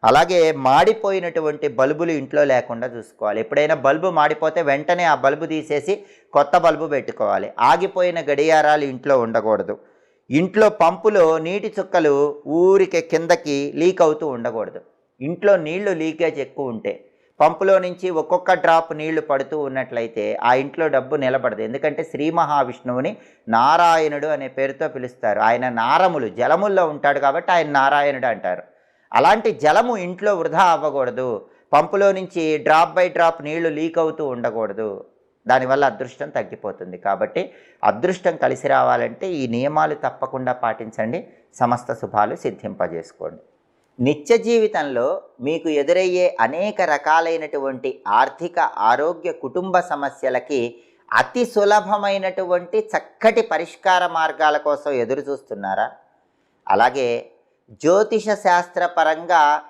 అలాగే మాడిపోయినటువంటి బల్బులు ఇంట్లో లేకుండా చూసుకోవాలి. ఎప్పుడైనా బల్బు మాడిపోతే వెంటనే ఆ బల్బు తీసేసి కొత్త బల్బు పెట్టుకోవాలి. ఆగిపోయిన గడియారాలు ఇంట్లో ఉండకూడదు. ఇంట్లో పంపులో నీటి చుక్కలు ఊరికే కిందకి లీక్ అవుతూ ఉండకూడదు. ఇంట్లో నీళ్లు లీకేజ్ ఎక్కువ ఉంటే, పంపులో నుంచి ఒక్కొక్క డ్రాప్ నీళ్లు పడుతూ ఉన్నట్లయితే ఆ ఇంట్లో డబ్బు నిలబడదు. ఎందుకంటే శ్రీ మహావిష్ణువుని నారాయణుడు అనే పేరుతో పిలుస్తారు. ఆయన నారములు జలముల్లో ఉంటాడు కాబట్టి ఆయన నారాయణుడు అంటారు. అలాంటి జలము ఇంట్లో వృధా అవ్వకూడదు. పంపులో నుంచి డ్రాప్ బై డ్రాప్ నీళ్లు లీక్ అవుతూ ఉండకూడదు. దానివల్ల అదృష్టం తగ్గిపోతుంది. కాబట్టి అదృష్టం కలిసి రావాలంటే ఈ నియమాలు తప్పకుండా పాటించండి. సమస్త శుభాలు సిద్ధింపజేసుకోండి. నిత్య జీవితంలో మీకు ఎదురయ్యే అనేక రకాలైనటువంటి ఆర్థిక, ఆరోగ్య, కుటుంబ సమస్యలకి అతి సులభమైనటువంటి చక్కటి పరిష్కార మార్గాల కోసం ఎదురు చూస్తున్నారా? అలాగే జ్యోతిష శాస్త్రపరంగా